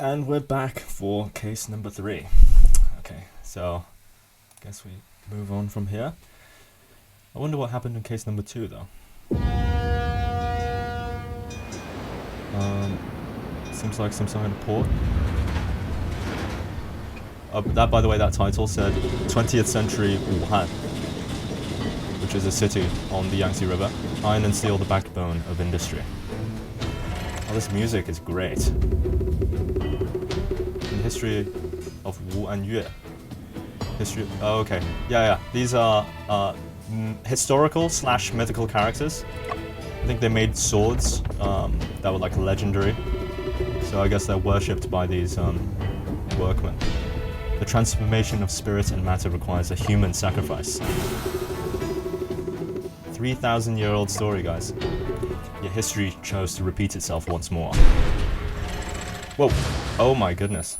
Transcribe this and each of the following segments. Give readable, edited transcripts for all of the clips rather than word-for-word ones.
And we're back for case number 3. Okay, so I guess we move on from here. I wonder what happened in case number 2 though. Seems like some kind of port. That, by the way, that title said 20th century Wuhan, which is a city on the Yangtze River. Iron and steel, the backbone of industry. Oh, this music is great. In history of Wu and Yue. History. Oh, okay. Yeah. These are historical / mythical characters. I think they made swords that were like legendary. So I guess they're worshipped by these workmen. The transformation of spirit and matter requires a human sacrifice. 3,000-year-old story, guys. Yet history chose to repeat itself once more. Whoa! Oh my goodness.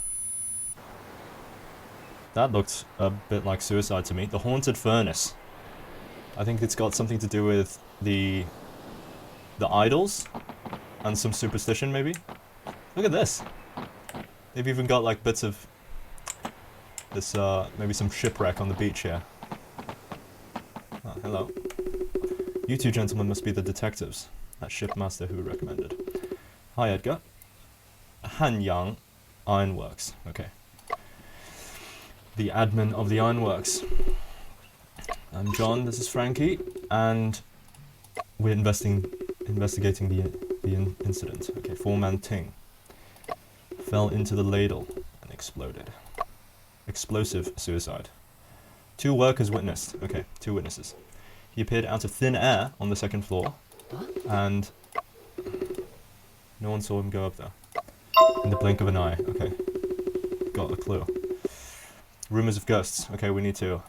That looked a bit like suicide to me. The Haunted Furnace. I think it's got something to do with the idols and some superstition, maybe? Look at this! They've even got like bits of this, maybe some shipwreck on the beach here. Oh, hello. You two gentlemen must be the detectives. That shipmaster who recommended. Hi, Edgar. Hanyang Ironworks. Okay. The admin of the ironworks. I'm John, this is Frankie, and we're investigating the incident. Okay, foreman Ting fell into the ladle and exploded. Explosive suicide. 2 workers witnessed. Okay, 2 witnesses. He appeared out of thin air on the 2nd floor, and no one saw him go up there. In the blink of an eye. Okay, got a clue. Rumors of ghosts. Okay, we need to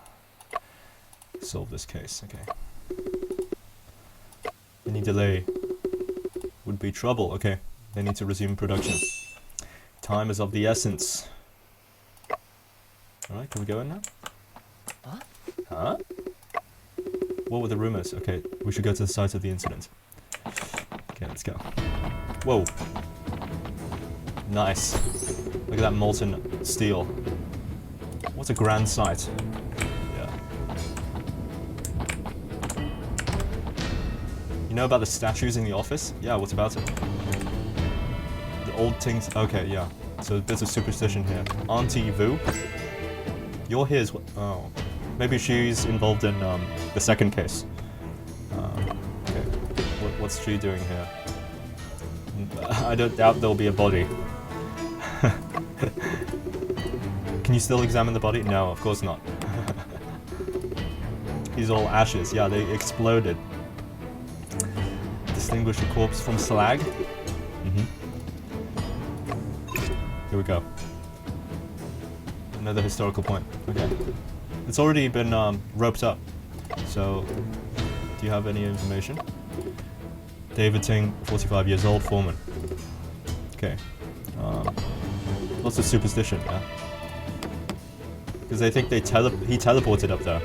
solve this case. Okay. Any delay would be trouble. Okay, they need to resume production. Time is of the essence. Alright, can we go in now? Huh? What were the rumors? Okay, we should go to the site of the incident. Okay, let's go. Whoa. Nice. Look at that molten steel. What a grand sight. Yeah. You know about the statues in the office? Yeah, what about it? The old things. Okay, yeah. So there's a superstition here. Auntie Vu? You're here as well. Oh. Maybe she's involved in the 2nd case. Okay. What's she doing here? I don't doubt there'll be a body. Can you still examine the body? No, of course not. He's all ashes. Yeah, they exploded. Distinguish a corpse from slag? Here we go. Another historical point. Okay. It's already been roped up. So, do you have any information? David Ting, 45 years old, foreman. Okay. Lots of superstition, yeah? Because they think he teleported up there.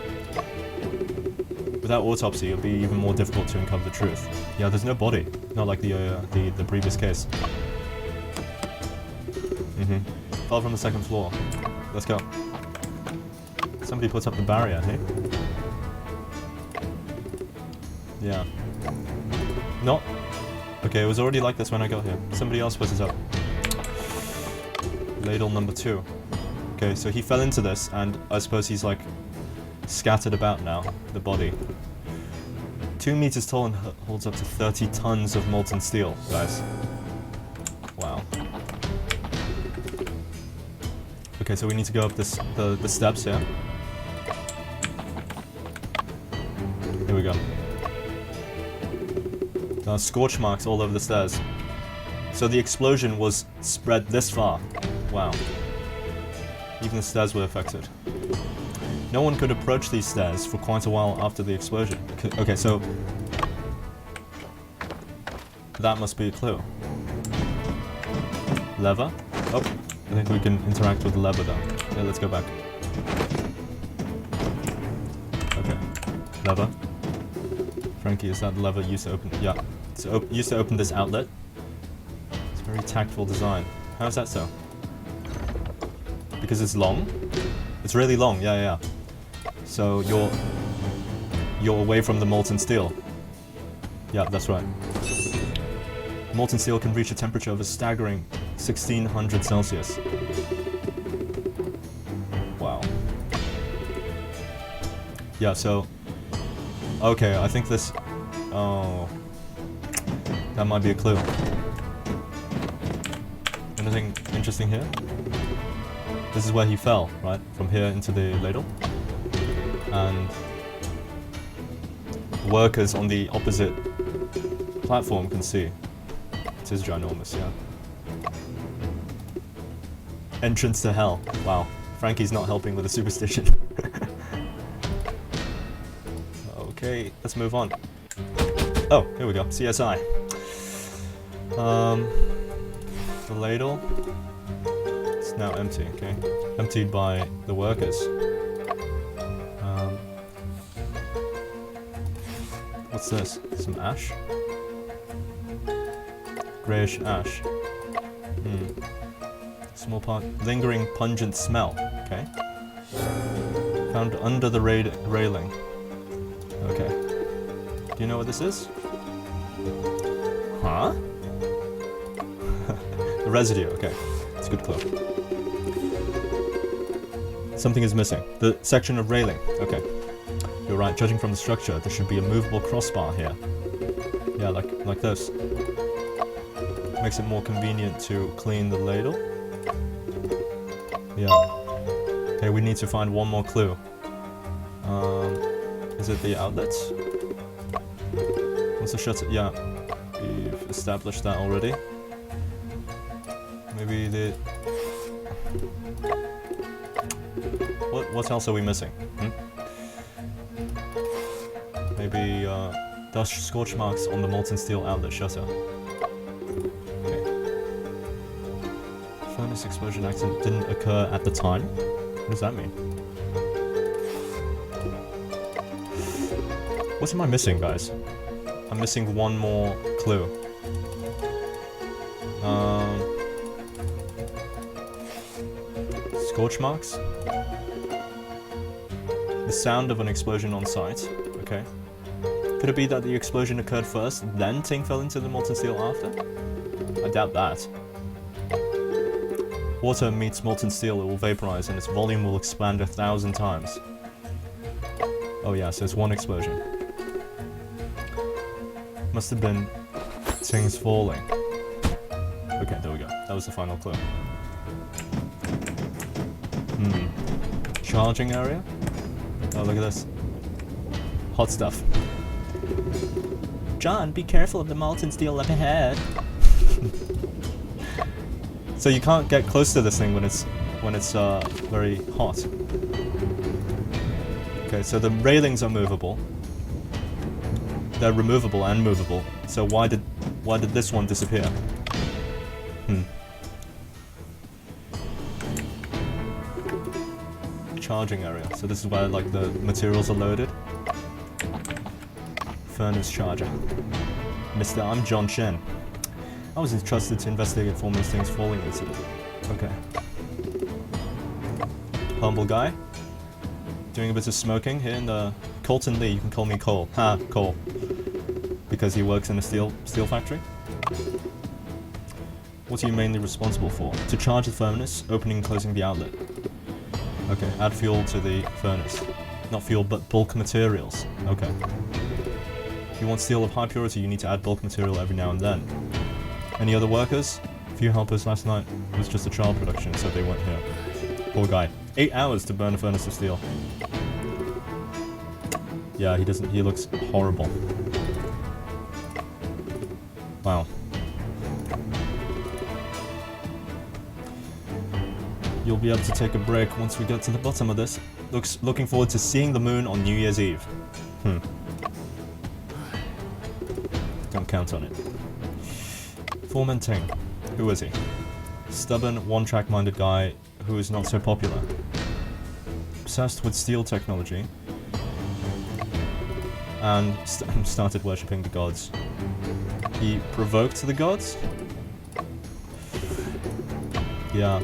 Without autopsy, it'll be even more difficult to uncover the truth. Yeah, there's no body. Not like the previous case. Fell from the 2nd floor. Let's go. Somebody puts up the barrier, hey? Yeah. No. Okay, it was already like this when I got here. Somebody else put it up. Ladle number 2. Okay, so he fell into this, and I suppose he's like scattered about now, the body. 2 meters tall and holds up to 30 tons of molten steel, guys. Wow. Okay, so we need to go up the steps here. Here we go. Scorch marks all over the stairs. So the explosion was spread this far. Wow. Even the stairs were affected. No one could approach these stairs for quite a while after the explosion. Okay, so that must be a clue. Lever? Oh, I think we can interact with the lever though. Okay, let's go back. Okay, lever. Frankie, is that the lever used to open? Yeah, it's used to open this outlet. It's a very tactful design. How is that so? because it's long. It's really long, yeah. So you're away from the molten steel. Yeah, that's right. Molten steel can reach a temperature of a staggering 1600 Celsius. Wow. Yeah, so... Okay, I think this... Oh... That might be a clue. Anything interesting here? This is where he fell, right? From here into the ladle. And... workers on the opposite platform can see. It is ginormous, yeah. Entrance to hell. Wow. Frankie's not helping with the superstition. Okay, let's move on. Oh, here we go. CSI. The ladle. It's now empty, okay. Emptied by the workers. What's this? Some ash? Greyish ash. Small part. Lingering pungent smell. Okay. Found under the railing. Okay. Do you know what this is? Huh? The residue. Okay. It's a good clue. Something is missing. The section of railing. Okay. You're right. Judging from the structure, there should be a movable crossbar here. Yeah, like this. Makes it more convenient to clean the ladle. Yeah. Okay, we need to find one more clue. Is it the outlets? What's the shutter? Yeah. We've established that already. Maybe the... What else are we missing? Maybe dust scorch marks on the molten steel outlet shutter. Furnace explosion accident didn't occur at the time. What does that mean? What am I missing, guys? I'm missing one more clue. Scorch marks? The sound of an explosion on site. Okay. Could it be that the explosion occurred first, then Ting fell into the molten steel after? I doubt that. Water meets molten steel, it will vaporize and its volume will expand 1,000 times. Oh yeah, so it's one explosion. Must have been Ting's falling. Okay, there we go. That was the final clue. Charging area? Oh, look at this. Hot stuff. John, be careful of the molten steel up ahead. So you can't get close to this thing when it's very hot. Okay, so the railings are movable. They're removable and movable. So why did this one disappear? Charging area. So this is where like the materials are loaded. Furnace charger. Mr. I'm John Chen. I was entrusted to investigate Foreman's Ting's falling incident. Okay. Humble guy. Doing a bit of smoking here in the... Colton Lee, you can call me Cole. Ha, Cole. Because he works in a steel factory. What are you mainly responsible for? To charge the furnace, opening and closing the outlet. Okay, add fuel to the furnace. Not fuel, but bulk materials. Okay. If you want steel of high purity, you need to add bulk material every now and then. Any other workers? A few helpers last night. It was just a trial production, so they weren't here. Poor guy. 8 hours to burn a furnace of steel. Yeah, he looks horrible. Wow. You'll be able to take a break once we get to the bottom of this. Looking forward to seeing the moon on New Year's Eve. Don't count on it. Foreman Ting. Who is he? Stubborn, one-track-minded guy who is not so popular. Obsessed with steel technology. And started worshipping the gods. He provoked the gods? Yeah.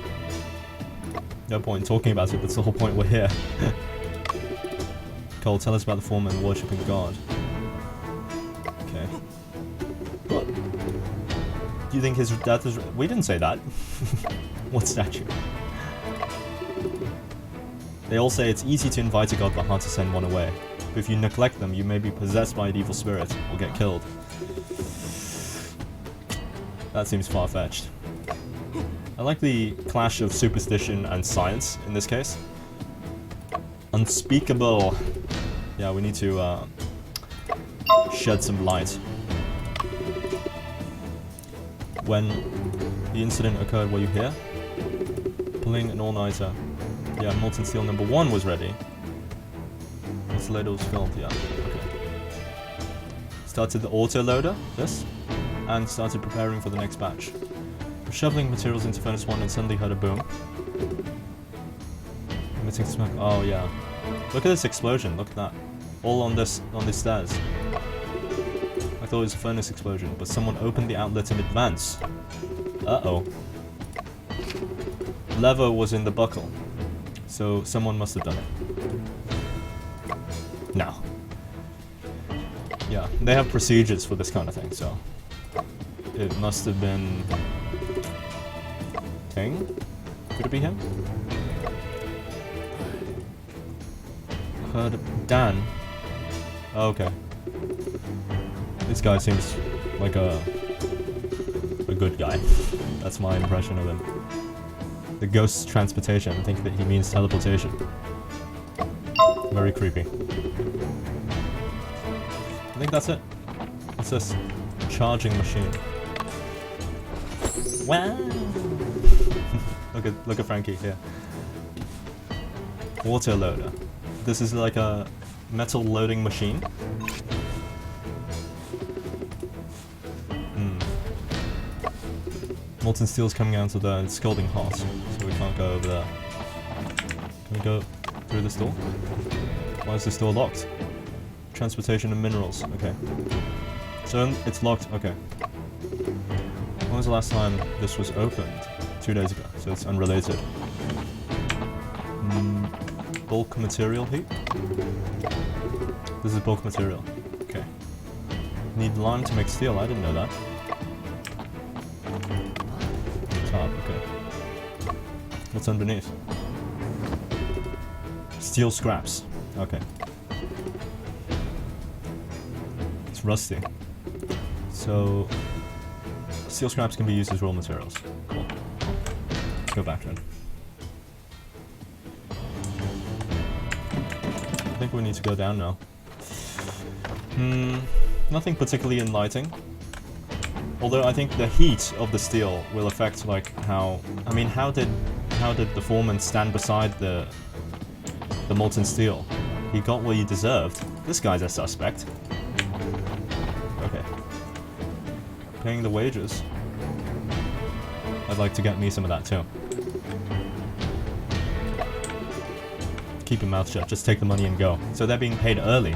No point in talking about it, that's the whole point we're here. Cole, tell us about the foreman worshipping God. Okay. What? Do you think his death is... We didn't say that. What statue? They all say it's easy to invite a god but hard to send one away. But if you neglect them, you may be possessed by an evil spirit or get killed. That seems far-fetched. I like the clash of superstition and science in this case. Unspeakable. Yeah, we need to shed some light. When the incident occurred, were you here? Pulling an all-nighter. Yeah, molten steel number 1 was ready. Insulator was filmed, yeah. Okay. Started the autoloader, this, and started preparing for the next batch. Shoveling materials into furnace 1 and suddenly heard a boom. Emitting smoke. Oh yeah. Look at this explosion, look at that. All on these stairs. I thought it was a furnace explosion, but someone opened the outlet in advance. Uh-oh. Lever was in the buckle. So someone must have done it. No. Yeah, they have procedures for this kind of thing, so it must have been Ting? Could it be him? Heard Dan. Oh, okay. This guy seems like a good guy. That's my impression of him. The ghost transportation, I think that he means teleportation. Very creepy. I think that's it. What's this? Charging machine. Wow! Look at Frankie here. Water loader. This is like a metal loading machine. Molten steel's coming out of there and it's scalding hot, so we can't go over there. Can we go through this door? Why is this door locked? Transportation and minerals, okay. So it's locked, okay. When was the last time this was opened? 2 days ago, so it's unrelated. Bulk material heap? This is bulk material, okay. Need lime to make steel, I didn't know that. Top, okay. What's underneath? Steel scraps, okay. It's rusty. So, steel scraps can be used as raw materials. Cool. Let's go back then. I think we need to go down now. Nothing particularly enlightening. Although I think the heat of the steel will affect like how... I mean, how did the foreman stand beside the molten steel? He got what he deserved. This guy's a suspect. Okay. Paying the wages. I'd like to get me some of that too. Keep your mouth shut, just take the money and go. So they're being paid early.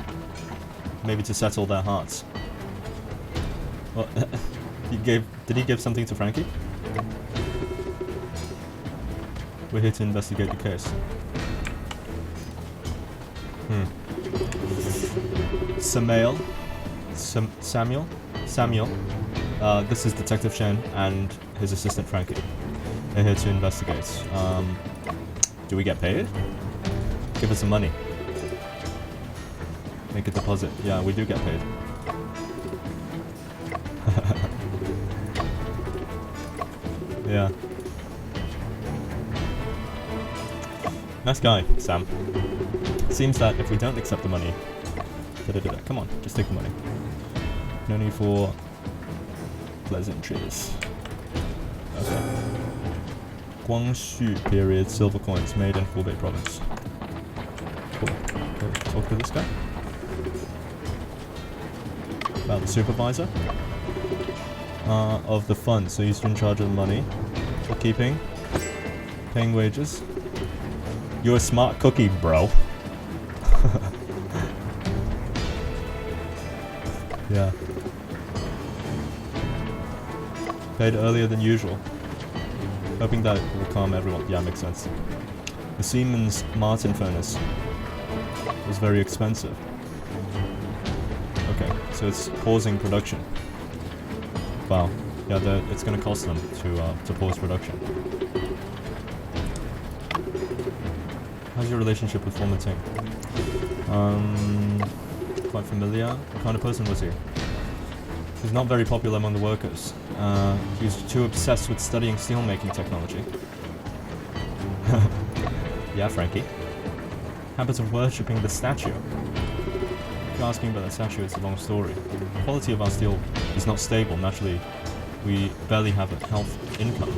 Maybe to settle their hearts. Well, did he give something to Frankie? We're here to investigate the case. Samuel. This is Detective Shen and his assistant Frankie. They're here to investigate. Do we get paid? Give us some money. Make a deposit. Yeah, we do get paid. Yeah. Nice guy, Sam. Seems that if we don't accept the money... Come on, just take the money. No need for pleasantries. Okay. Guangxu period silver coins made in Hubei province. Cool. Okay, talk to this guy. About the supervisor of the fund. So he's in charge of the money, bookkeeping, paying wages. You're a smart cookie, bro. Yeah. Paid earlier than usual. Hoping that will calm everyone. Yeah, makes sense. The Siemens Martin furnace was very expensive. Okay, so it's pausing production. Wow, yeah, it's going to cost them to pause production. How's your relationship with former Ting? Quite familiar. What kind of person was he? He's not very popular among the workers. He was too obsessed with studying steelmaking technology. Yeah, Frankie. Habits of worshipping the statue. If you're asking about the statue, it's a long story. The quality of our steel is not stable. Naturally, we barely have a health income.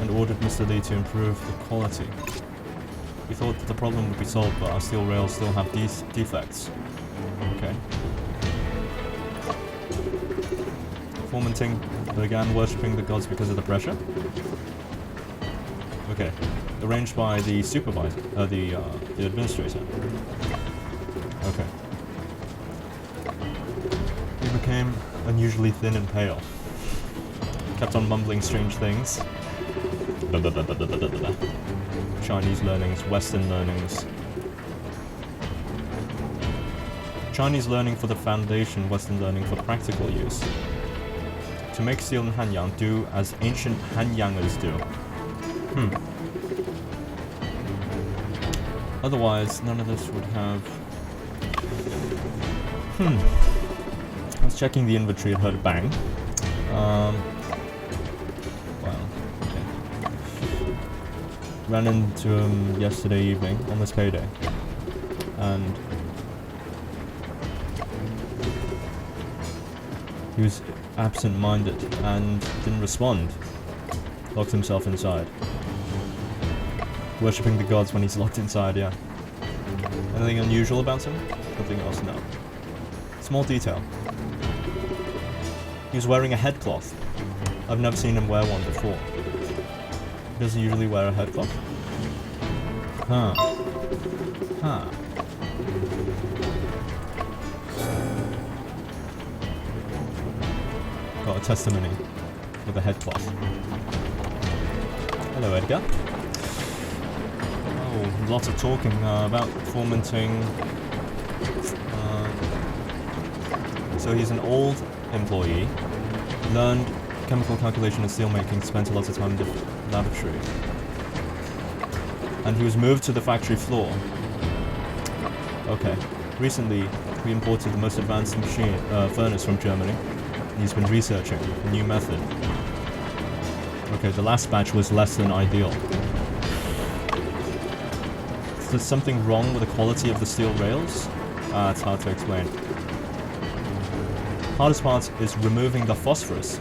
And ordered Mr. Lee to improve the quality. We thought that the problem would be solved, but our steel rails still have defects. Okay. Foreman Ting began worshipping the gods because of the pressure. Okay. Arranged by the supervisor, the administrator. Okay. He became unusually thin and pale. Kept on mumbling strange things. Chinese learnings, Western learnings. Chinese learning for the foundation, Western learning for practical use. To make steel in Hanyang, do as ancient Hanyangers do. Otherwise, none of this would have... I was checking the inventory and heard a bang. Wow, okay. Ran into him yesterday evening, on this payday. And... he was absent-minded and didn't respond. Locked himself inside. Worshipping the gods when he's locked inside, yeah. Anything unusual about him? Nothing else, no. Small detail. He was wearing a headcloth. I've never seen him wear one before. He doesn't usually wear a headcloth. Huh. Huh. Got a testimony with a headcloth. Hello, Edgar. Oh, lots of talking about fomenting. So he's an old employee, learned chemical calculation and steelmaking, spent a lot of time in the laboratory. And he was moved to the factory floor. Okay. Recently, we imported the most advanced furnace from Germany. He's been researching a new method. Okay, the last batch was less than ideal. Is there something wrong with the quality of the steel rails? It's hard to explain. Hardest part is removing the phosphorus.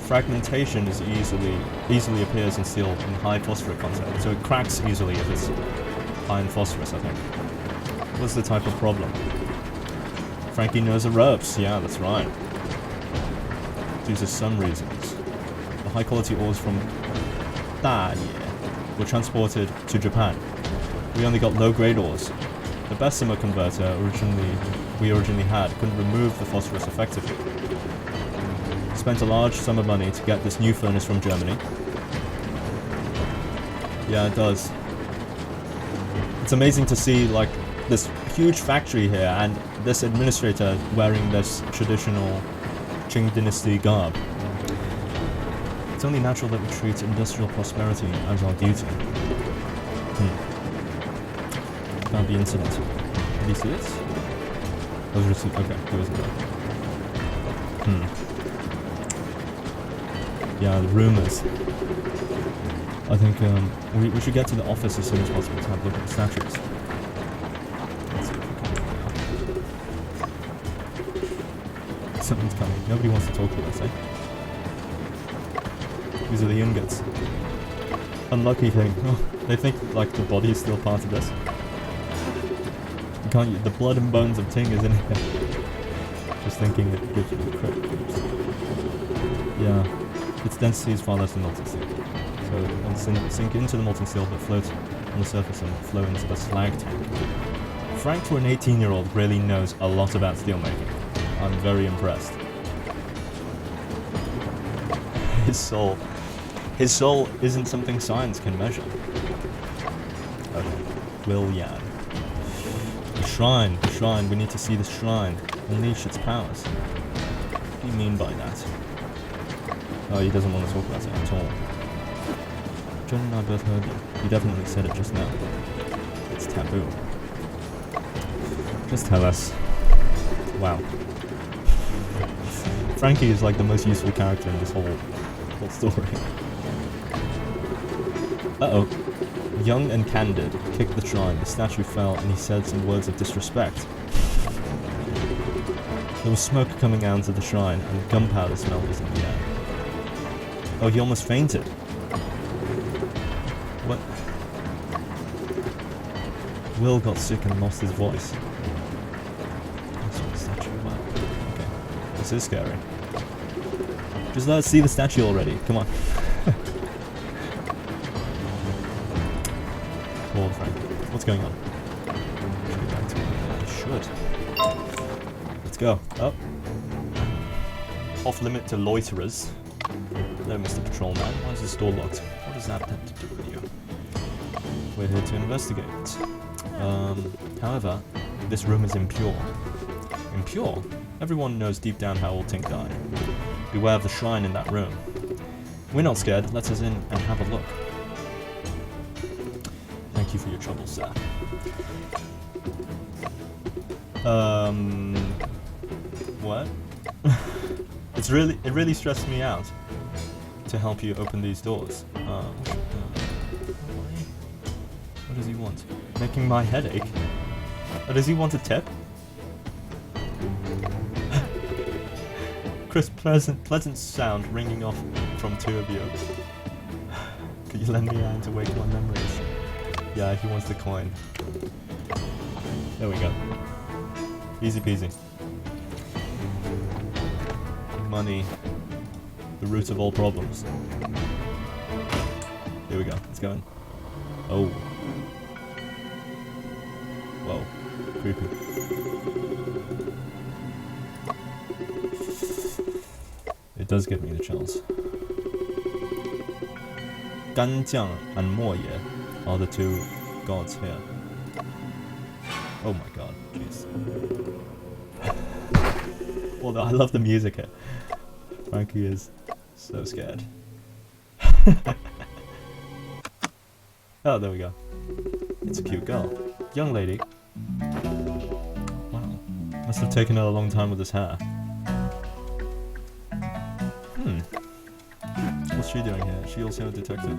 Fragmentation is easily appears in steel in high phosphorus content, so it cracks easily if it's high in phosphorus, I think. What's the type of problem? Frankie knows the ropes. Yeah, that's right. Due to some reasons. The high quality ores from Daye were transported to Japan. We only got low grade ores. The Bessemer converter we originally had couldn't remove the phosphorus effectively. Spent a large sum of money to get this new furnace from Germany. Yeah, it does. It's amazing to see like this huge factory here and this administrator wearing this traditional Qing dynasty garb. It's only natural that we treat industrial prosperity as our duty. Found the incident. Did you see it? I was received. Okay, he wasn't there. Yeah, the rumors. I think we should get to the office as soon as possible to have a look at the statues. Let's see if we can get now. Something's coming. Nobody wants to talk to us, eh? These are the ingots. Unlucky thing. Oh, they think like the body is still part of this. The blood and bones of Ting is in here. Just thinking it gives you the credit. Yeah, its density is far less than molten steel. So it'll sink into the molten steel but float on the surface and flow into the slag tank. Frank, for an 18-year-old, really knows a lot about steelmaking. I'm very impressed. His soul. His soul isn't something science can measure. Okay. Will Yan. The shrine, we need to see the shrine. Unleash its powers. What do you mean by that? Oh, he doesn't want to talk about it at all. John and I both heard you. You definitely said it just now. It's taboo. Just tell us. Wow. Frankie is like the most useful character in this whole story. Uh-oh. Young and candid kicked the shrine. The statue fell and he said some words of disrespect. There was smoke coming out of the shrine and gunpowder smell was in the air. Oh, he almost fainted. What? Will got sick and lost his voice. I saw the statue. Wow. Okay. This is scary. Just let us see the statue already. Come on. Poor Frank. What's going on? Should we go back to it? Should. Let's go. Up. Off limit to loiterers. Hello, Mr. Patrolman. Why is this door locked? What does that have to do with you? We're here to investigate. However, this room is impure. Impure? Everyone knows deep down how old Tink died. Beware of the shrine in that room. We're not scared. Let us in and have a look. Thank you for your trouble, sir. What? It really stressed me out to help you open these doors. What does he want? Making my headache? Oh, does he want a tip? Crisp, pleasant sound ringing off from two of you. Could you lend me a hand to wake my memories? Yeah, he wants the coin. There we go. Easy peasy. Money. The root of all problems. Here we go. Let's go in. Oh. Whoa. Creepy. It does give me the chills. Ganjiang and Mo Ye are the two gods here. Oh my god, jeez. Although I love the music here. Frankie is so scared. Oh, there we go. It's a cute girl. Young lady. Wow. Must have taken her a long time with this hair. What's she doing here? Is she also a detective?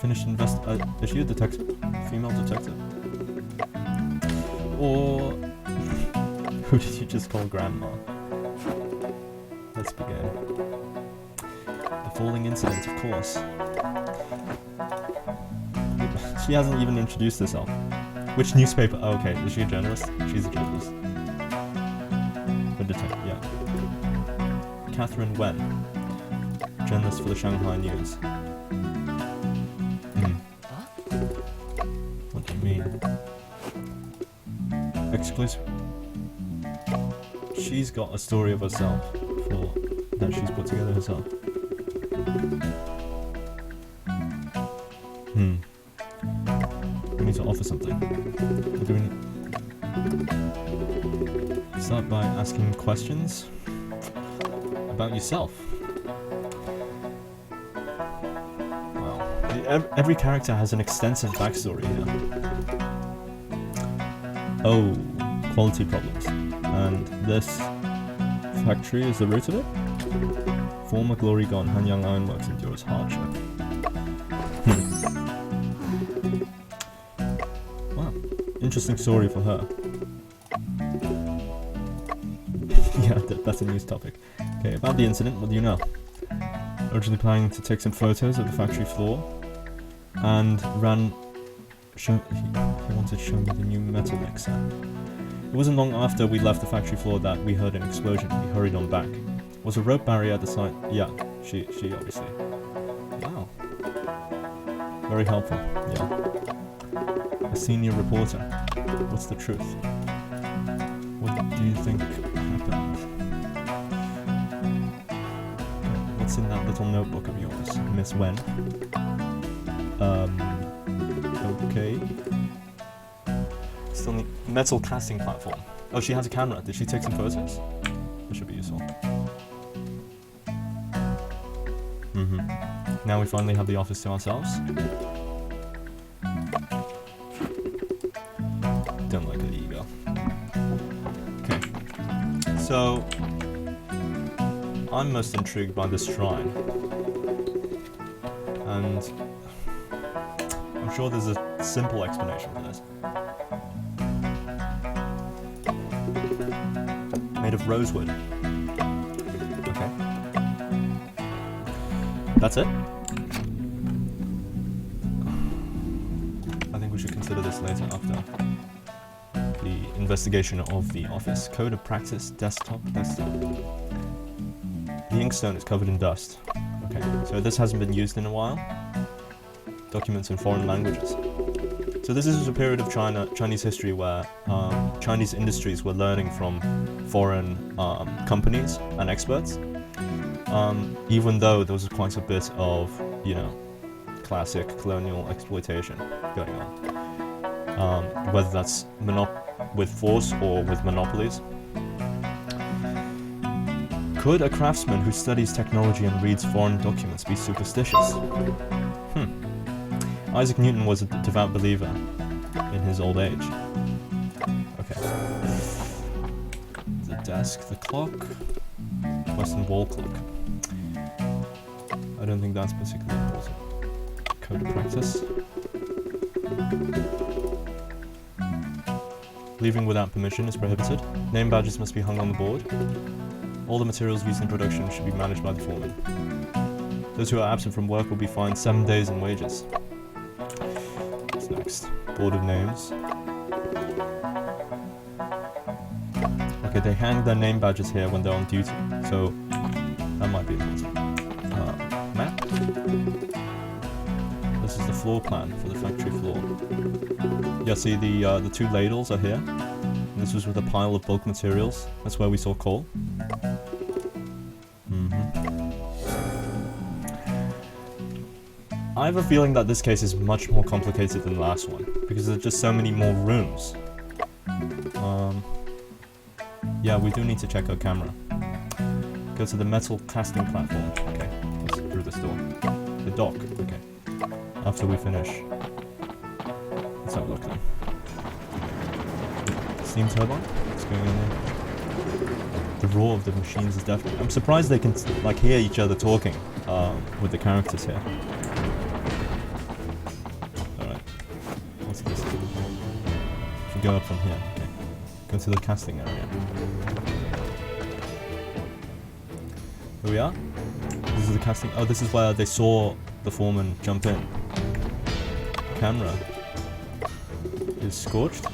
Finished is she a detective? Female detective? Or who did you just call grandma? Let's begin. The falling incident, of course. She hasn't even introduced herself. Which newspaper? Oh, okay, is she a journalist? She's a journalist. A detective, yeah. Catherine Wen, journalist for the Shanghai News. What do you mean? Exclusive. She's got a story of herself that she's put together herself. We need to offer something. What do we need? Start by asking questions about yourself. Wow. Every character has an extensive backstory here. Oh, quality problems. And this factory is the root of it? Former glory gone, Hanyang Ironworks endures hardship. Wow, interesting story for her. Yeah, that's a news topic. Okay, about the incident, what do you know? Originally planning to take some photos of the factory floor, and he wanted to show me the new metal mixer. It wasn't long after we left the factory floor that we heard an explosion. We hurried on back. Was a rope barrier at the site? Yeah, she obviously. Wow. Very helpful, yeah. A senior reporter. What's the truth? What do you think happened? What's in that little notebook of yours, Miss Wen? Okay. Still need metal casting platform. Oh, she has a camera. Did she take some photos? That should be useful. Now we finally have the office to ourselves. Don't like the ego. Okay. So, I'm most intrigued by this shrine. And I'm sure there's a simple explanation for this. Made of rosewood. Okay. That's it? I think we should consider this later after the investigation of the office. Code of practice, desktop. The inkstone is covered in dust. Okay, so this hasn't been used in a while. Documents in foreign languages. So this is a period of Chinese history where Chinese industries were learning from foreign companies and experts, even though there was quite a bit of, classic colonial exploitation going on, whether that's with force or with monopolies. Could a craftsman who studies technology and reads foreign documents be superstitious? Isaac Newton was a devout believer in his old age. Okay. The desk, the clock, Western wall clock. I don't think that's particularly important. Code of practice. Leaving without permission is prohibited. Name badges must be hung on the board. All the materials used in production should be managed by the foreman. Those who are absent from work will be fined 7 days in wages. What's next? Board of names. Okay, they hang their name badges here when they're on duty, so that might be important. Map. This is the floor plan for the factory floor. Yeah, see the two ladles are here. And this was with a pile of bulk materials. That's where we saw coal. I have a feeling that this case is much more complicated than the last one, because there's just so many more rooms. Yeah, we do need to check our camera. Go to the metal casting platform. Okay, let's through this door. The dock, okay. After we finish. Let's have a look then. Steam turbine? What's going on there? The roar of the machines is definitely... I'm surprised they can hear each other talking with the characters here. Alright. What's this? If we go up from here, okay. Go to the casting area. Here we are. This is the casting... Oh, this is where they saw the foreman jump in. Camera is scorched.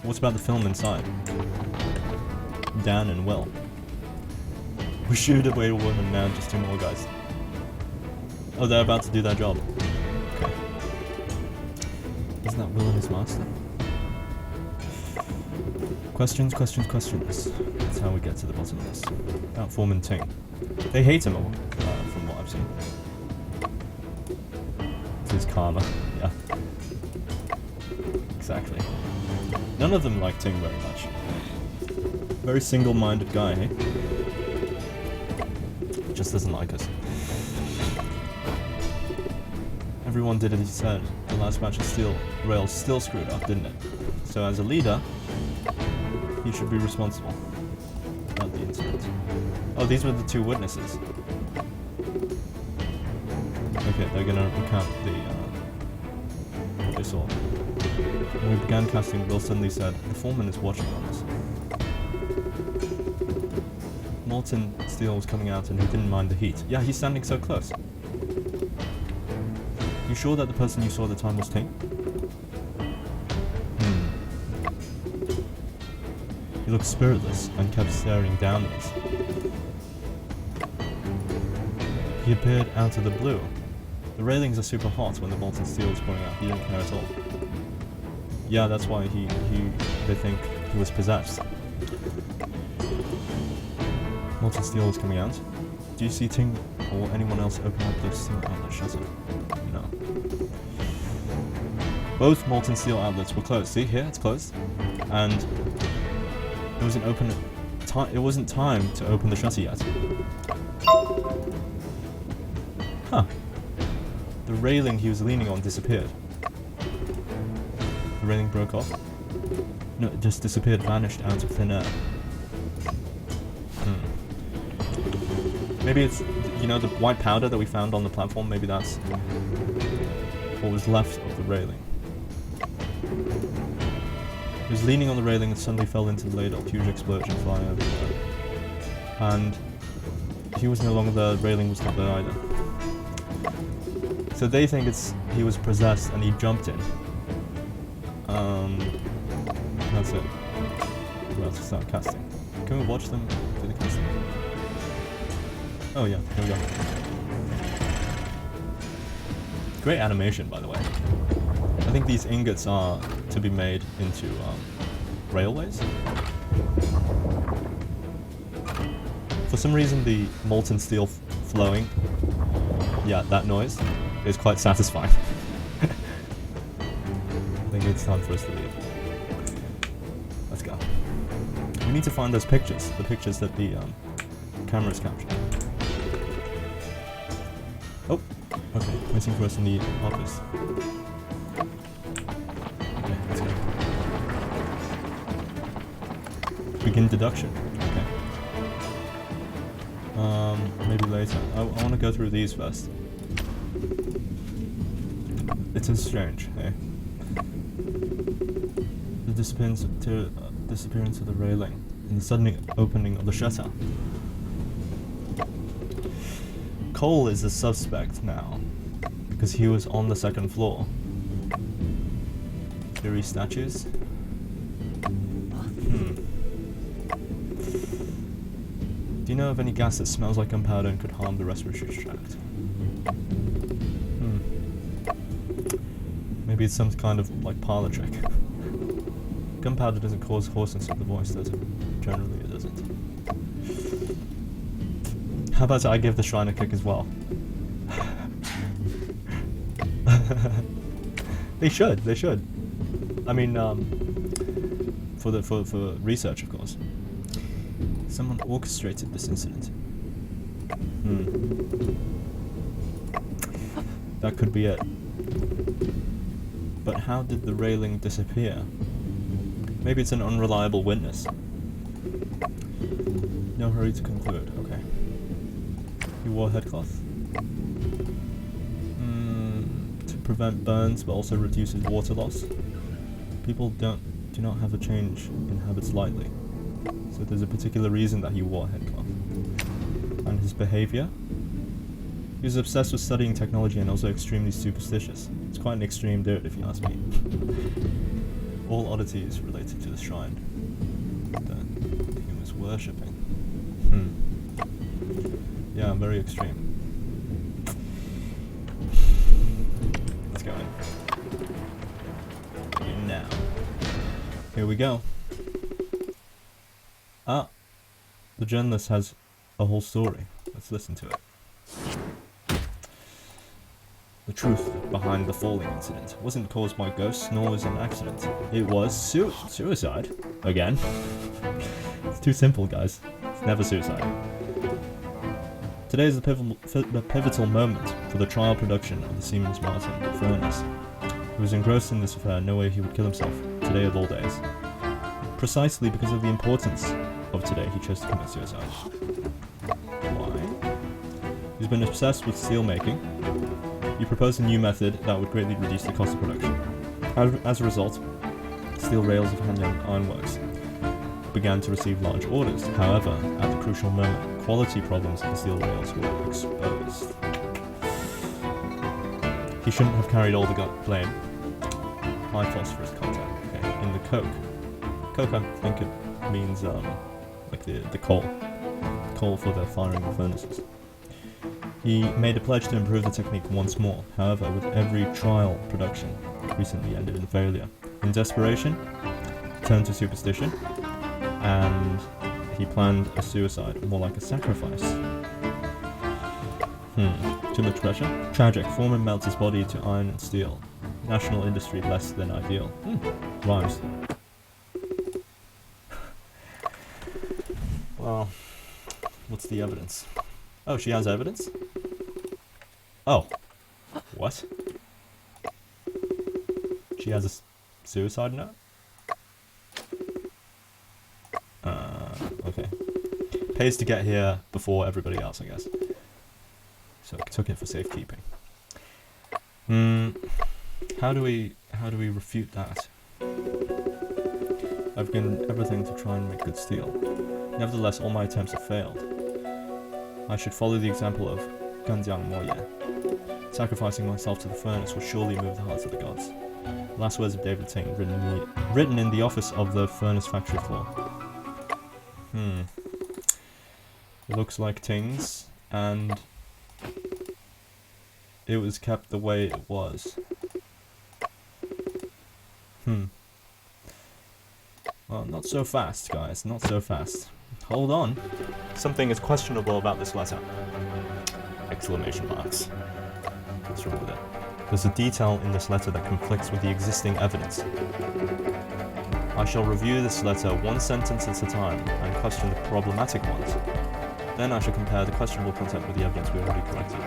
What about the film inside? Dan and Will. We shoot away a woman now, just 2 more guys. Oh, they're about to do their job. Okay. Isn't that Will and his master? Questions. That's how we get to the bottom of this. About Foreman Ting. They hate him, from what I've seen. It's his karma, yeah. Exactly. None of them like Ting very much. Very single-minded guy, eh? Just doesn't like us. Everyone did as he said. The last batch of steel rails still screwed up, didn't it? So as a leader, he should be responsible about the incident. Oh, these were the 2 witnesses. Okay, they're gonna recount what they saw. When we began casting, Will suddenly said, "The foreman is watching on us." Molten steel was coming out and he didn't mind the heat. Yeah, he's standing so close. You sure that the person you saw at the time was Ting? He looked spiritless and kept staring down at us. He appeared out of the blue. The railings are super hot when the molten steel is pouring out. He didn't care at all. Yeah, that's why they think he was possessed. molten steel was coming out. Do you see Ting or anyone else open up the steel outlet shutter? No. Both molten steel outlets were closed. See here, it's closed, and it wasn't open. It wasn't time to open the shutter yet. Huh. The railing he was leaning on disappeared. The railing broke off. No, it just disappeared, vanished out of thin air. Maybe it's, you know, the white powder that we found on the platform, maybe that's what was left of the railing. He was leaning on the railing and suddenly fell into the ladle. Huge explosion flying everywhere. And he was no longer there, the railing was not there either. So they think he was possessed and he jumped in. That's it. We're about to start casting. Can we watch them do the casting? Oh yeah, here we go. Great animation, by the way. I think these ingots are to be made into railways. For some reason, the molten steel flowing, yeah, that noise is quite satisfying. I think it's time for us to leave. Let's go. We need to find those pictures, the pictures that the cameras captured. Oh, okay, waiting for us in the office. Okay, let's go. Begin deduction. Okay. Maybe later. I want to go through these first. It's strange, eh? The disappearance of the railing and the sudden opening of the shutter. Cole is a suspect now because he was on the second floor. Eerie statues. Do you know of any gas that smells like gunpowder and could harm the respiratory tract? Maybe it's some kind of like parlor trick. Gunpowder doesn't cause hoarseness of the voice, does it? Generally it doesn't. How about I give the shrine a kick as well? They should. I mean, for research, of course. Someone orchestrated this incident. That could be it. But how did the railing disappear? Maybe it's an unreliable witness. No hurry to conclude. Okay. You wore headcloth? To prevent burns, but also reduces water loss. People do not have a change in habits lightly. So there's a particular reason that he wore headcloth. And his behavior? He was obsessed with studying technology and also extremely superstitious. It's quite an extreme dude, if you ask me. All oddities related to the shrine that he was worshipping. Yeah, very extreme. Let's go in. Now. Here we go. The journalist has a whole story. Let's listen to it. The truth behind the falling incident wasn't caused by ghosts, nor was it an accident. It was suicide. Again. It's too simple, guys. It's never suicide. Today is the pivotal moment for the trial production of the Siemens Martin furnace. He was engrossed in this affair, no way he would kill himself, today of all days. Precisely because of the importance of today, he chose to commit suicide. Why? He's been obsessed with steel making. He proposed a new method that would greatly reduce the cost of production. As a result, steel rails of Hanyang Ironworks began to receive large orders. However, at the crucial moment, quality problems in the steel rails were exposed. He shouldn't have carried all the blame. High phosphorus content. Okay, in the coke. Coke, I think it means like the coal for the firing of furnaces. He made a pledge to improve the technique once more. However, with every trial production, recently ended in failure. In desperation, he turned to superstition, and he planned a suicide, more like a sacrifice. Too much pressure? Tragic. Foreman melts his body to iron and steel. National industry less than ideal. Rhymes. Well, what's the evidence? Oh, she has evidence? Oh. What? She has a suicide note? Okay. Pays to get here before everybody else, I guess. So took it for safekeeping. How do we refute that? I've done everything to try and make good steel. Nevertheless, all my attempts have failed. I should follow the example of Ganjiang Moye. Sacrificing myself to the furnace will surely move the hearts of the gods. Last words of David Ting, written in the office of the furnace factory floor. It looks like Ting's, and it was kept the way it was. Well, not so fast, guys, not so fast. Hold on. Something is questionable about this letter. Exclamation marks. What's wrong with it? There's a detail in this letter that conflicts with the existing evidence. I shall review this letter one sentence at a time and question the problematic ones. Then I shall compare the questionable content with the evidence we already collected.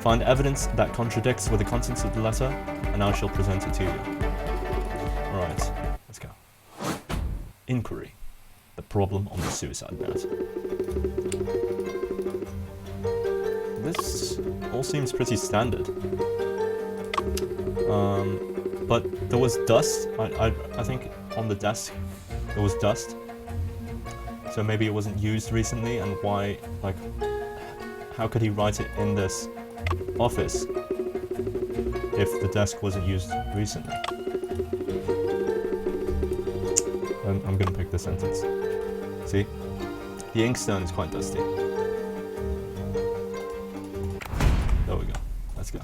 Find evidence that contradicts with the contents of the letter, and I shall present it to you. Alright, let's go. Inquiry. The problem on the suicide note. This all seems pretty standard. But there was dust. I think on the desk there was dust. So maybe it wasn't used recently, and why, like, how could he write it in this office if the desk wasn't used recently? I'm gonna pick the sentence. See? The inkstone is quite dusty. There we go. Let's go.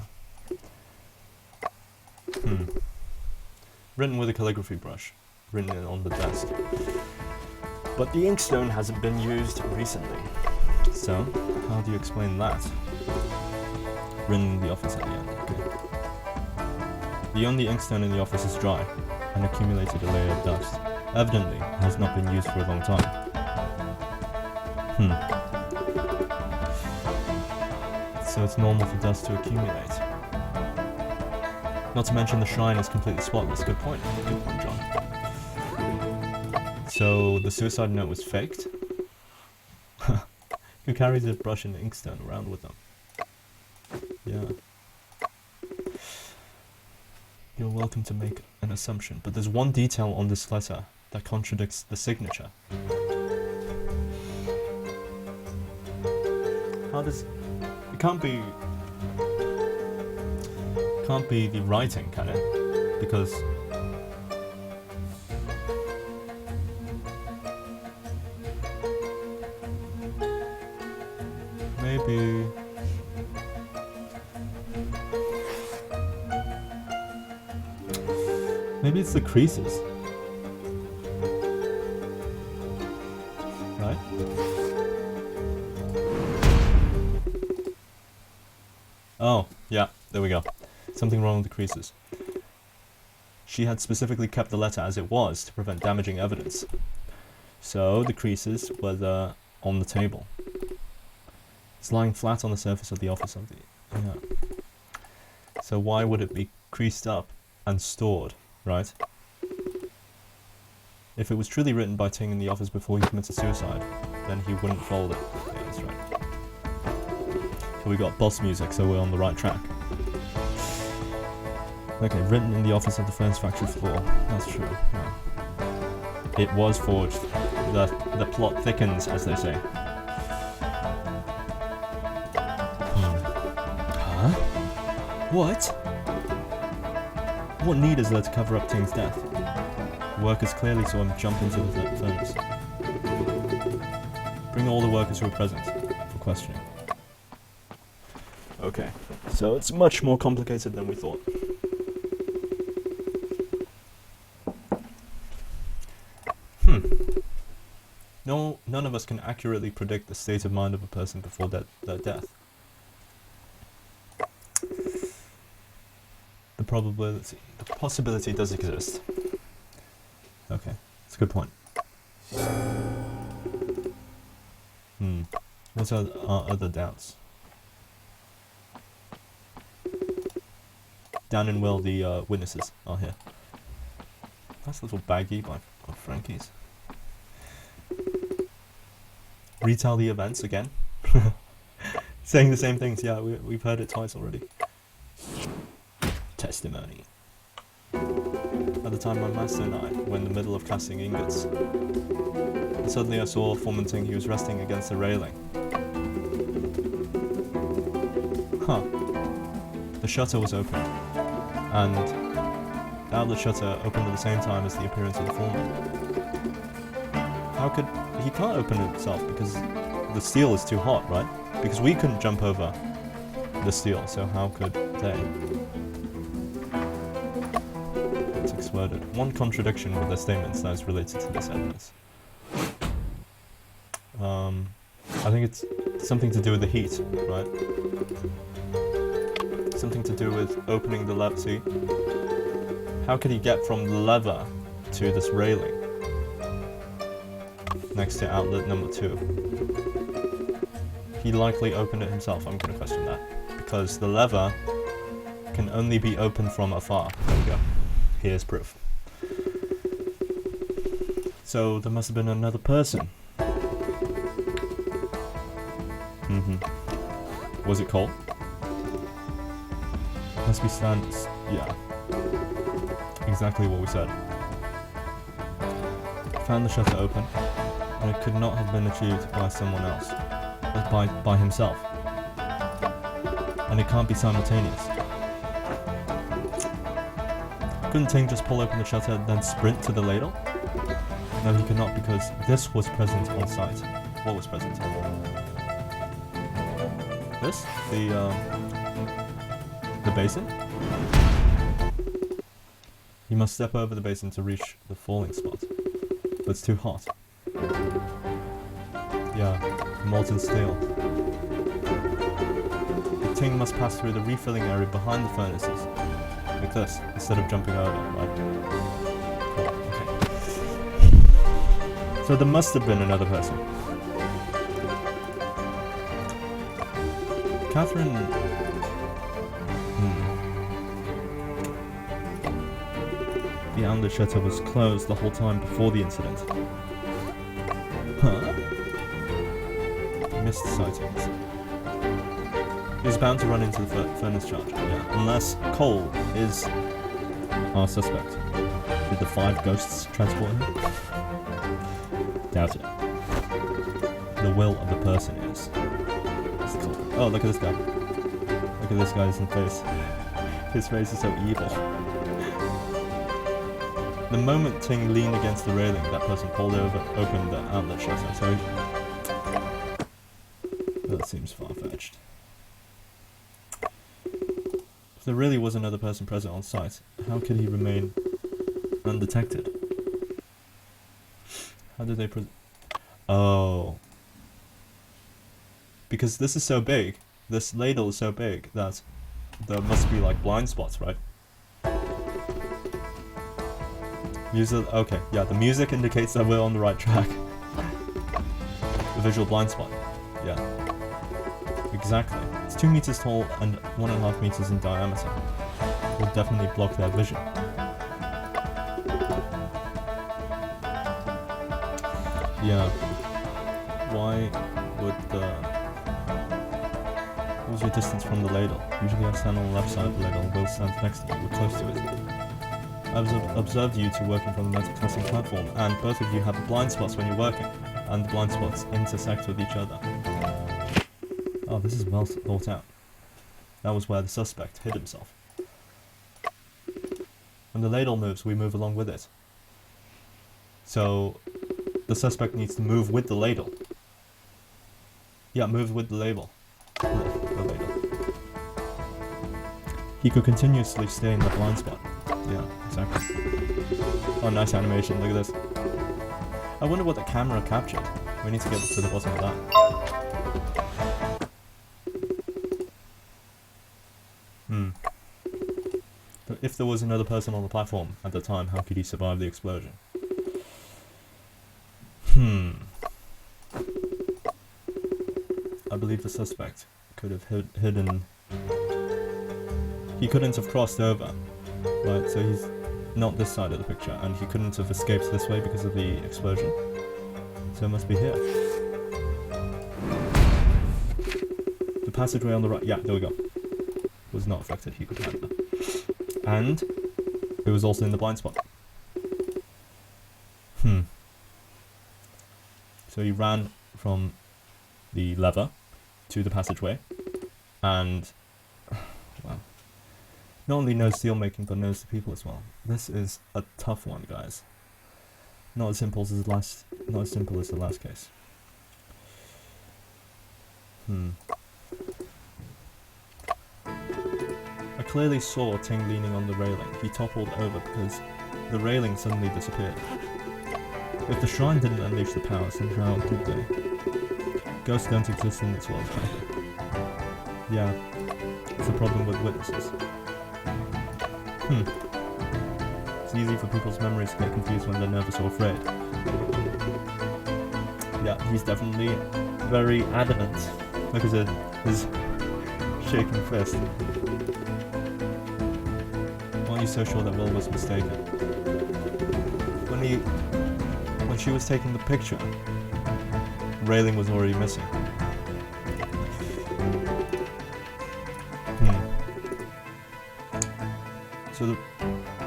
Written with a calligraphy brush. Written in on the desk. But the inkstone hasn't been used recently. So, how do you explain that? Written in the office at the end. Okay. The only inkstone in the office is dry and accumulated a layer of dust. Evidently, it has not been used for a long time. So it's normal for dust to accumulate. Not to mention the shrine is completely spotless. Good point. Good point, John. So the suicide note was faked? Who carries a brush and inkstone around with them? Yeah. You're welcome to make an assumption, but there's one detail on this letter that contradicts the signature. How does... It can't be the writing, can it? Because... Maybe... Maybe it's the creases. Right? Oh, yeah, there we go. Something wrong with the creases. She had specifically kept the letter as it was to prevent damaging evidence. So the creases were on the table. It's lying flat on the surface of the office of the... Yeah. So why would it be creased up and stored, right? If it was truly written by Ting in the office before he committed suicide, then he wouldn't fold it. Yeah, that's right. So we got boss music, so we're on the right track. Okay, written in the office of the furnace factory floor. That's true. Yeah. It was forged. The plot thickens, as they say. Huh? What? What need is there to cover up Ting's death? The workers clearly saw him jump into the furnace. Bring all the workers who were present for questioning. Okay, so it's much more complicated than we thought. none of us can accurately predict the state of mind of a person before their death. The possibility does exist. Okay, that's a good point. What are our other doubts? Dan and Will, the witnesses, are here. Nice little baggie by Frankie's. Retell the events again. Saying the same things, yeah, we've heard it twice already. Testimony. At the time my master and I were in the middle of casting ingots. And suddenly I saw Foreman Ting. He was resting against the railing. Huh. The shutter was open. And the outlet shutter opened at the same time as the appearance of the foreman. He can't open it himself because the steel is too hot, right? Because we couldn't jump over the steel, so how could they? It's exploded. One contradiction with their statements that is related to this evidence. I think it's something to do with the heat, right? Something to do with opening the lever. See? How could he get from the lever to this railing next to outlet number 2? He likely opened it himself. I'm going to question that. Because the lever can only be opened from afar. There we go. Here's proof. So there must have been another person. Was it cold? Must be standards. Yeah. Exactly what we said. Found the shutter open, and it could not have been achieved by someone else. By himself. And it can't be simultaneous. Couldn't Ting just pull open the shutter and then sprint to the ladle? No, he could not, because this was present on site. What was present? This? The basin? He must step over the basin to reach the falling spot. But it's too hot. Yeah, molten steel. The Ting must pass through the refilling area behind the furnaces. Like this, instead of jumping over, right? Cool, okay. So there must have been another person. Catherine... The outlet shutter was closed the whole time before the incident. Huh? Missed sightings. He was bound to run into the furnace charge, yeah. Unless Cole is our suspect. Did the 5 ghosts transport him? Doubt it. The will of the person is. Oh, look at this guy. Look at this guy's face. His face is so evil. The moment Ting leaned against the railing, that person pulled open the outlet shutter, so... That seems far-fetched. If there really was another person present on site, how could he remain undetected? How did they Oh. Because this is so big, this ladle is so big, that there must be like blind spots, right? Okay, yeah, the music indicates that we're on the right track. The visual blind spot, yeah. Exactly. It's 2 meters tall and 1.5 meters in diameter. It will definitely block their vision. Yeah. Why would what was your distance from the ladle? Usually I stand on the left side of the ladle and Will stands next to me. We're close to it. I've observed you two working from the metal casting platform, and both of you have blind spots when you're working, and the blind spots intersect with each other. Oh, this is well thought out. That was where the suspect hid himself. When the ladle moves, we move along with it. So, the suspect needs to move with the ladle. Yeah, move with the ladle. The ladle. He could continuously stay in the blind spot. Yeah, exactly. Oh, nice animation, look at this. I wonder what the camera captured. We need to get to the bottom of that. But if there was another person on the platform at the time, how could he survive the explosion? I believe the suspect could have hidden. He couldn't have crossed over, right? So he's not this side of the picture, and he couldn't have escaped this way because of the explosion. So it must be here. The passageway on the right. Yeah, there we go. Was not affected. He could hide there. And it was also in the blind spot. So he ran from the lever to the passageway, and well, not only knows steel making, but knows the people as well. This is a tough one, guys. Not as simple as the last. Not as simple as the last case. I clearly saw Ting leaning on the railing. He toppled over because the railing suddenly disappeared. If the shrine didn't unleash the powers, then how did they? Ghosts don't exist in this world, right? Yeah, it's a problem with witnesses. It's easy for people's memories to get confused when they're nervous or afraid. Yeah, he's definitely very adamant. Look at his shaking fist. Why are you so sure that Will was mistaken? When she was taking the picture, the railing was already missing. So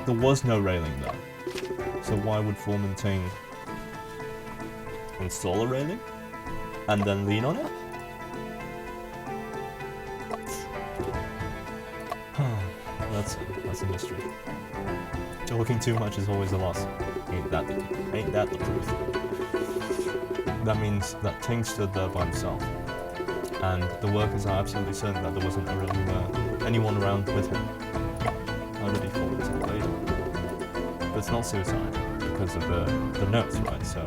there was no railing there. So why would Foreman Ting install a railing and then lean on it? That's a mystery. Talking too much is always a loss. Ain't that the truth? That means that Ting stood there by himself, and the workers are absolutely certain that there wasn't anyone around with him. How did he fall into the lady? But it's not suicide because of the notes, right? So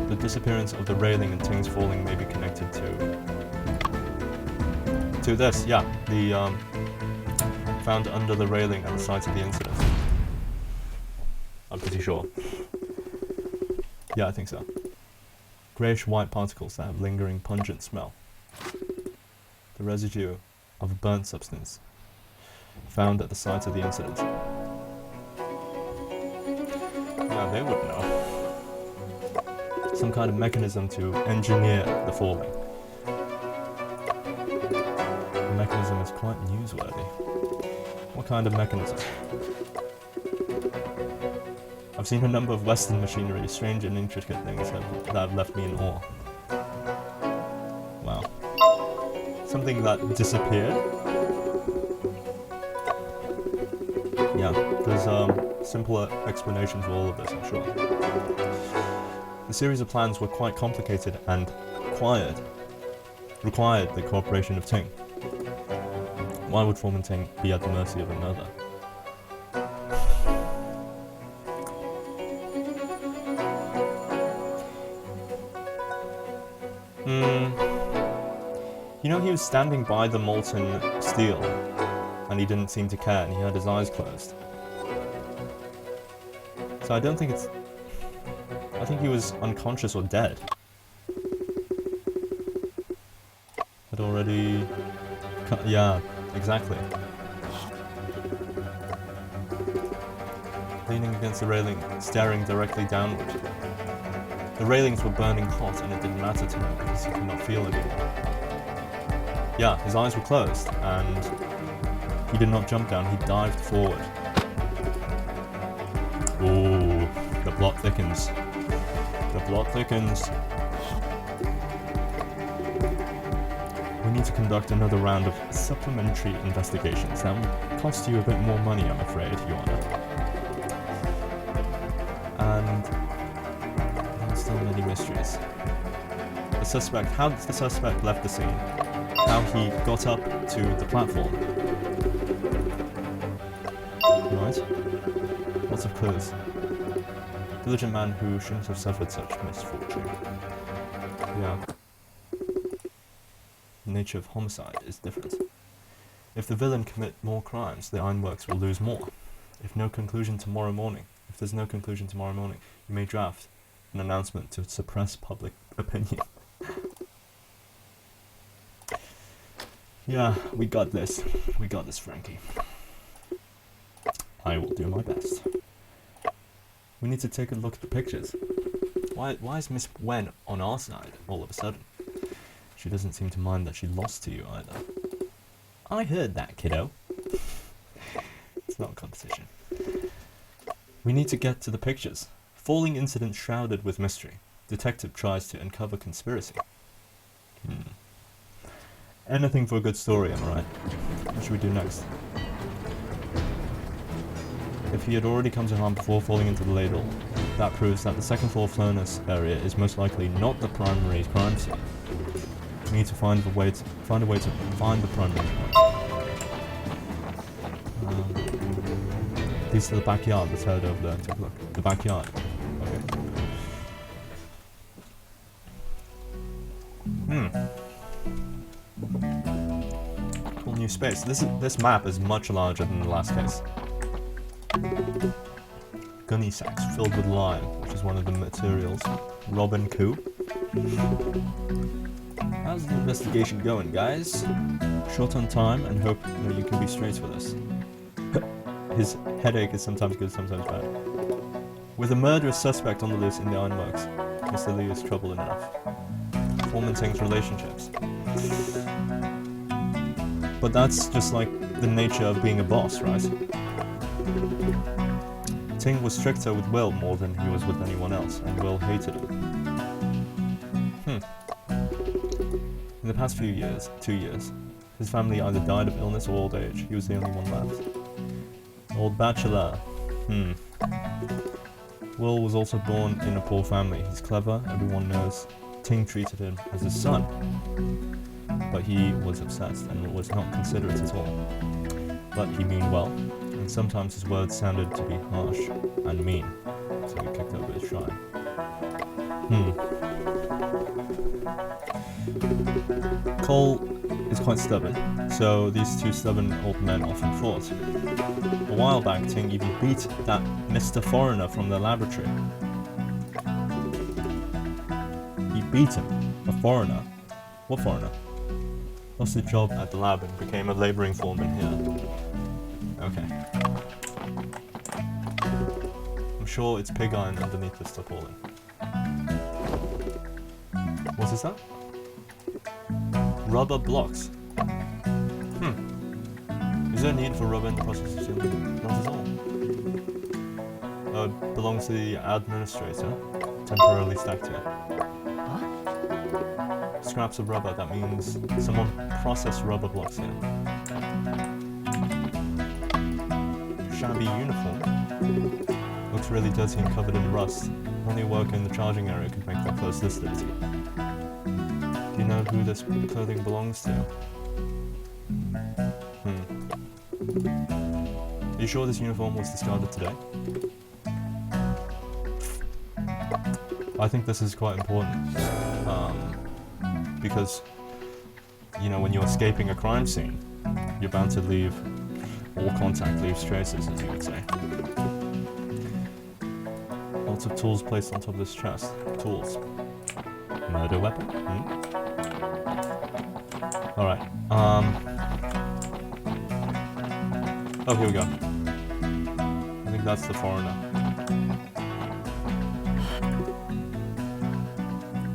the disappearance of the railing and Ting's falling may be connected to this. Yeah, the found under the railing at the site of the incident. I'm pretty sure. Yeah, I think so. Greyish-white particles that have lingering pungent smell. The residue of a burnt substance found at the site of the incident. Yeah, they would know. Some kind of mechanism to engineer the falling. The mechanism is quite newsworthy. What kind of mechanism? I've seen a number of Western machinery, strange and intricate things that have left me in awe. Wow. Something that disappeared? Yeah, there's simpler explanation for all of this, I'm sure. The series of plans were quite complicated and required the cooperation of Ting. Why would Foreman Ting be at the mercy of another? You know, he was standing by the molten steel, and he didn't seem to care, and he had his eyes closed. So I don't think it's... I think he was unconscious or dead. Had already... Yeah, exactly. Leaning against the railing, staring directly downward. The railings were burning hot, and it didn't matter to him because he could not feel anymore. Yeah, his eyes were closed, and he did not jump down, he dived forward. Ooh, the plot thickens. The plot thickens. We need to conduct another round of supplementary investigations. That will cost you a bit more money, I'm afraid, Your Honor. And there are still many mysteries. The suspect, how the suspect left the scene, how he got up to the platform. Right? Lots of clues. Diligent man who shouldn't have suffered such misfortune. Yeah. The nature of homicide is different. If the villain commit more crimes, the ironworks will lose more. If there's no conclusion tomorrow morning, you may draft an announcement to suppress public opinion. Yeah, we got this. We got this, Frankie. I will do my best. We need to take a look at the pictures. Why is Miss Wen on our side all of a sudden? She doesn't seem to mind that she lost to you either. I heard that, kiddo. It's not a competition. We need to get to the pictures. Falling incident shrouded with mystery. Detective tries to uncover conspiracy. Anything for a good story, am I right? What should we do next? If he had already come to harm before falling into the ladle, that proves that the second floor furnace area is most likely not the primary crime scene. We need to find a way to find the primary crime. These are the backyard. Let's head over there and take a look. The backyard. Okay. Cool new space. This map is much larger than the last case. Gunny sacks filled with lime, which is one of the materials. Robin Coup. How's the investigation going, guys? Short on time and hope that you can be straight with us. His headache is sometimes good, sometimes bad. With a murderous suspect on the loose in the ironworks, Mr. Lee is trouble enough. Foreman Ting's relationships. But that's just like the nature of being a boss, right? Ting was stricter with Will more than he was with anyone else, and Will hated him. In the past 2 years, his family either died of illness or old age. He was the only one left. Old bachelor. Will was also born in a poor family. He's clever, everyone knows. Ting treated him as his son. But he was obsessed and was not considerate at all. But he meant well, and sometimes his words sounded to be harsh and mean, so he kicked over his shrine. Cole is quite stubborn, so these two stubborn old men often fought. A while back, Ting even beat that Mr. Foreigner from the laboratory. He beat him. A foreigner. What foreigner? Lost his job at the lab and became a labouring foreman here. Okay. I'm sure it's pig iron underneath this tarpaulin. What is that? Rubber blocks. Is there a need for rubber in the process of sealing? Not at all. It belongs to the administrator, temporarily stacked here. What? Scraps of rubber, that means someone processed rubber blocks here. Shabby uniform. Looks really dirty and covered in rust. Only a worker in the charging area could make their clothes this dirty. Do you know who this clothing belongs to? Are you sure this uniform was discarded today? I think this is quite important. Because, you know, when you're escaping a crime scene, you're bound to leave, all contact leaves traces, as you would say. Lots of tools placed on top of this chest. Tools. Murder weapon? Alright, oh, here we go. I think that's the foreigner.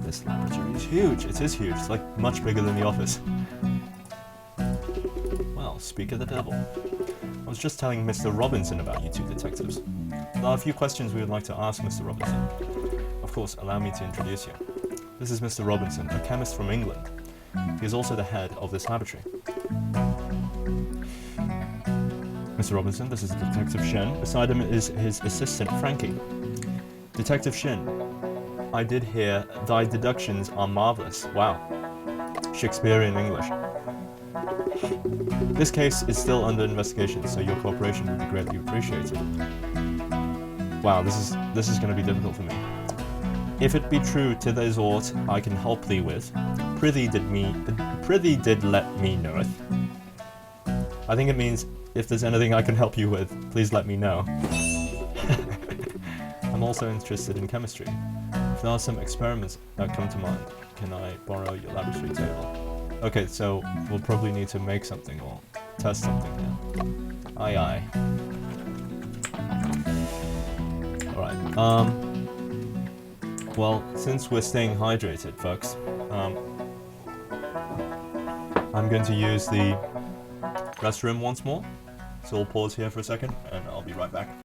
This laboratory is huge. It is huge. It's like much bigger than the office. Well, speak of the devil. I was just telling Mr. Robinson about you two detectives. There are a few questions we would like to ask Mr. Robinson. Of course, allow me to introduce you. This is Mr. Robinson, a chemist from England. He is also the head of this laboratory. Mr. Robinson, this is Detective Shen. Beside him is his assistant, Frankie. Detective Shen, I did hear thy deductions are marvelous. Wow. Shakespearean English. This case is still under investigation, so your cooperation would be greatly appreciated. Wow, this is gonna be difficult for me. If it be true to this aught I can help thee with, prithee did let me knoweth. I think it means, if there's anything I can help you with, please let me know. I'm also interested in chemistry. If there are some experiments that come to mind, can I borrow your laboratory table? Okay, so we'll probably need to make something or test something here. Aye aye. Alright, well, since we're staying hydrated, folks, I'm going to use the restroom once more. So we'll pause here for a second, and I'll be right back.